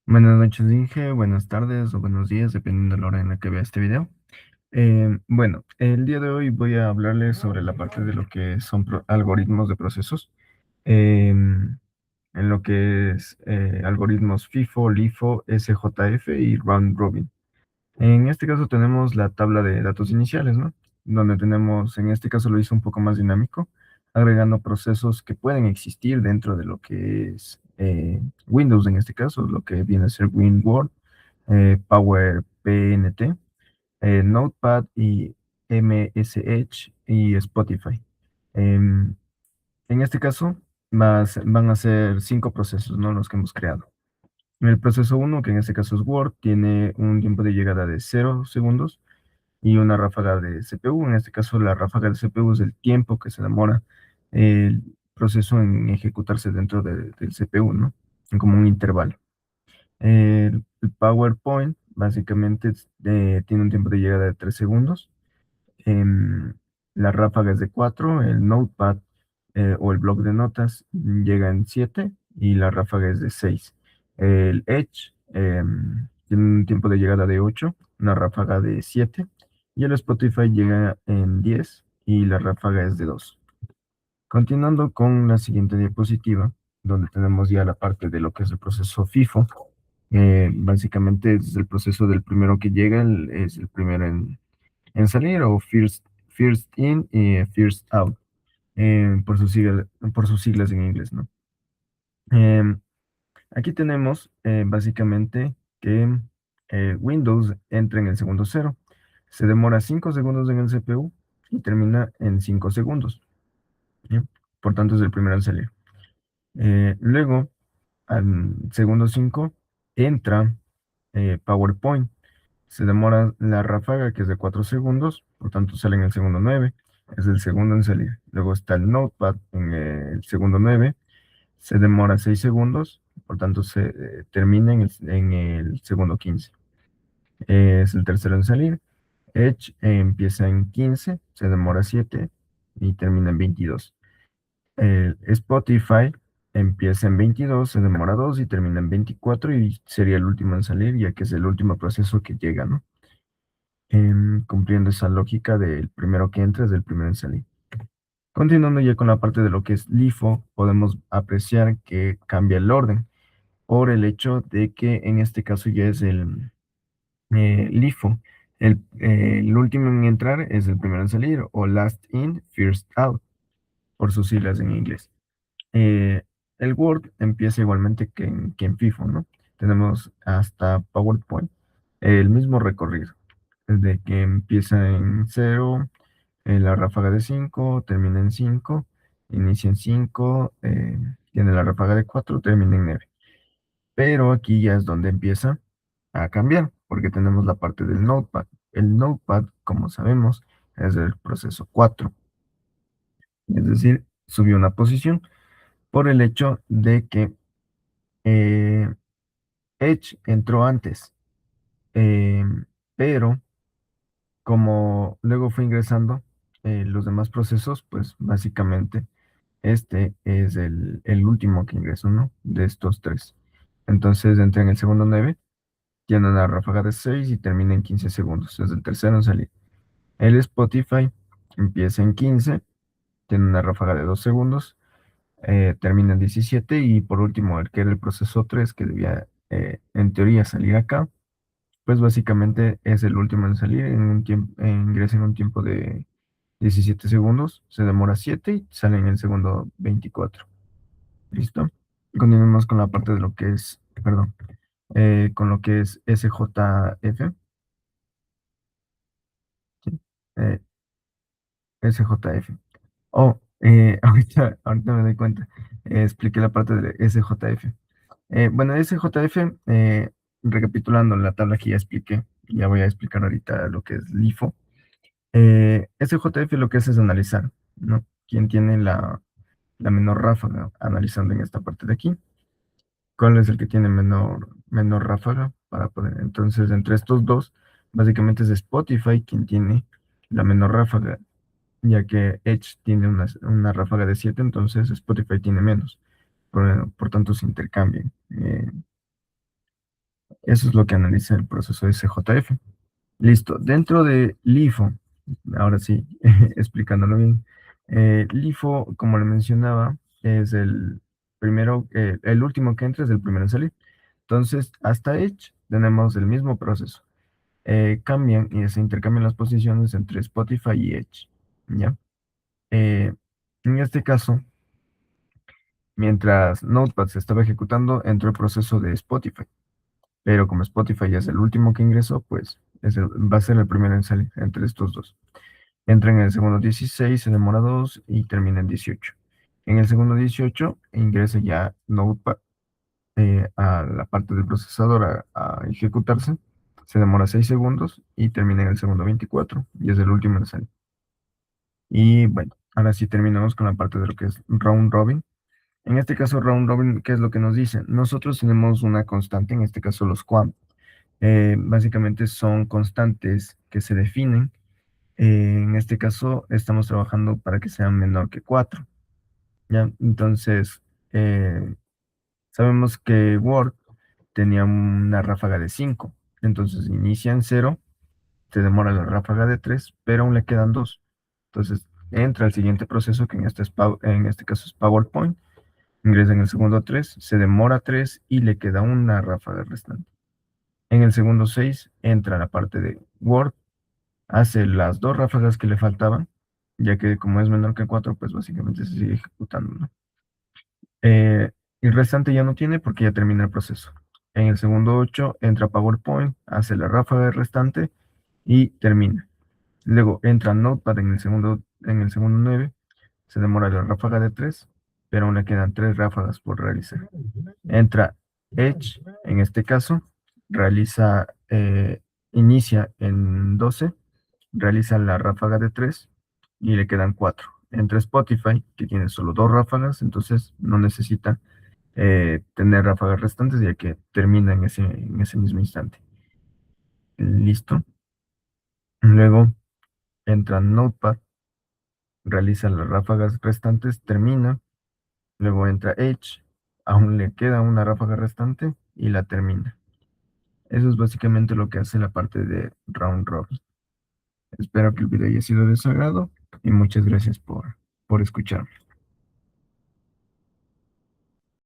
Buenas noches, Inge, buenas tardes o buenos días, dependiendo de la hora en la que vea este video. Bueno, el día de hoy voy a hablarles sobre la parte de lo que son algoritmos de procesos, en lo que es algoritmos FIFO, LIFO, SJF y Round Robin. En este caso tenemos la tabla de datos iniciales, ¿no? Donde tenemos, en este caso lo hice un poco más dinámico, agregando procesos que pueden existir dentro de lo que es Windows, en este caso, lo que viene a ser WinWord, Power PNT, Notepad y MS Edge y Spotify. Em, en este caso, van a ser 5 procesos, ¿no? Los que hemos creado. El proceso uno, que en este caso es Word, tiene un tiempo de llegada de 0 segundos y una ráfaga de CPU. En este caso, la ráfaga de CPU es el tiempo que se demora el proceso en ejecutarse dentro del CPU, ¿no? Como un intervalo. El PowerPoint básicamente tiene un tiempo de llegada de 3 segundos. em, la ráfaga es de 4. El Notepad o el bloc de notas llega en 7 y la ráfaga es de 6. El Edge tiene un tiempo de llegada de 8, una ráfaga de 7. Y el Spotify llega en 10 y la ráfaga es de 2. Continuando con la siguiente diapositiva, donde tenemos ya la parte de lo que es el proceso FIFO. Básicamente es el proceso del primero que llega, es el primero en salir, o first in y first out, por sus siglas en inglés, ¿no? Em, Aquí tenemos básicamente que Windows entra en el segundo cero, se demora 5 segundos en el CPU y termina en 5 segundos, ¿sí? Por tanto, es el primero en salir. Luego, al segundo 5 entra PowerPoint. Se demora la ráfaga, que es de 4 segundos, por tanto sale en el segundo 9, es el segundo en salir. Luego está el Notepad en el segundo 9, se demora 6 segundos, por tanto se termina en el segundo 15. Es el tercero en salir. Edge empieza en 15, se demora 7 y termina en 22. El Spotify empieza en 22, se demora 2 y termina en 24 y sería el último en salir, ya que es el último proceso que llega, ¿no? Cumpliendo esa lógica del primero que entra es el primero en salir. Continuando ya con la parte de lo que es LIFO, podemos apreciar que cambia el orden por el hecho de que en este caso ya es el LIFO. El último en entrar es el primero en salir, o last in, first out, por sus siglas en inglés. Eh, el Word empieza igualmente que en FIFO, ¿no? Tenemos hasta PowerPoint el mismo recorrido, desde que empieza en 0, la ráfaga de 5, termina en 5, inicia en 5, tiene la ráfaga de 4, termina en 9. Pero aquí ya es donde empieza a cambiar, porque tenemos la parte del Notepad. El Notepad, como sabemos, es el proceso 4, es decir, subió una posición por el hecho de que eh, Edge entró antes, eh, pero como luego fue ingresando los demás procesos, pues básicamente este es el último que ingresó, ¿no? De estos tres. Entonces entra en el segundo 9, tiene una ráfaga de 6 y termina en 15 segundos. Es el tercero en salir. El Spotify empieza en 15, tiene una ráfaga de 2 segundos, termina en 17 y por último, el que era el proceso 3 que debía en teoría salir acá, pues básicamente es el último en salir, en un tiempo, ingresa en un tiempo de 17 segundos, se demora 7 y sale en el segundo 24. ¿Listo? Continuemos con la parte de lo que es, perdón, con lo que es SJF. ¿Sí? Eh, SJF. Oh, ahorita me doy cuenta. Expliqué la parte de SJF. Bueno, SJF, recapitulando la tabla que ya expliqué, ya voy a explicar ahorita lo que es LIFO. SJF lo que hace es analizar, ¿no? ¿Quién tiene la menor ráfaga? Analizando en esta parte de aquí. ¿Cuál es el que tiene menor ráfaga? Para poder, entonces, entre estos dos, básicamente es Spotify quien tiene la menor ráfaga, ya que Edge tiene una ráfaga de 7, entonces Spotify tiene menos. Por tanto, se intercambian. Eso es lo que analiza el proceso SJF. Listo. Dentro de LIFO, ahora sí, explicándolo bien, LIFO, como le mencionaba, es el primero, el último que entra es el primero en salir. Entonces, hasta Edge tenemos el mismo proceso. Cambian y se intercambian las posiciones entre Spotify y Edge. ¿Ya? Eh, en este caso, mientras Notepad se estaba ejecutando, entró el proceso de Spotify. Pero como Spotify ya es el último que ingresó, pues va a ser el primero en salir entre estos dos. Entra en el segundo 16, se demora 2 y termina en 18. En el segundo 18 ingresa ya Notepad a la parte del procesador a ejecutarse. Se demora 6 segundos y termina en el segundo 24 y es el último en salir. Y bueno, ahora sí terminamos con la parte de lo que es round robin. En este caso, round robin, ¿qué es lo que nos dice? Nosotros tenemos una constante, en este caso los QAM. Básicamente son constantes que se definen. En este caso, estamos trabajando para que sea menor que 4. ¿Ya? Entonces, sabemos que Word tenía una ráfaga de 5. Entonces, inicia en 0, se demora la ráfaga de 3, pero aún le quedan 2. Entonces, entra el siguiente proceso, que en este caso es PowerPoint. Ingresa en el segundo 3, se demora 3 y le queda una ráfaga restante. En el segundo 6 entra la parte de Word, hace las dos ráfagas que le faltaban, ya que como es menor que 4, pues básicamente se sigue ejecutando, ¿no? Y el restante ya no tiene porque ya termina el proceso. En el segundo 8 entra PowerPoint, hace la ráfaga restante y termina. Luego entra Notepad en el segundo 9, se demora la ráfaga de 3, pero aún le quedan 3 ráfagas por realizar. Entra Edge, en este caso, realiza, inicia en 12, realiza la ráfaga de 3 y le quedan 4. Entra Spotify, que tiene solo 2 ráfagas, entonces no necesita tener ráfagas restantes, ya que termina en ese mismo instante. Listo. Luego entra Notepad, realiza las ráfagas restantes, termina. Luego entra Edge, aún le queda una ráfaga restante y la termina. Eso es básicamente lo que hace la parte de Round Robin. Espero que el video haya sido de su agrado y muchas gracias por escucharme.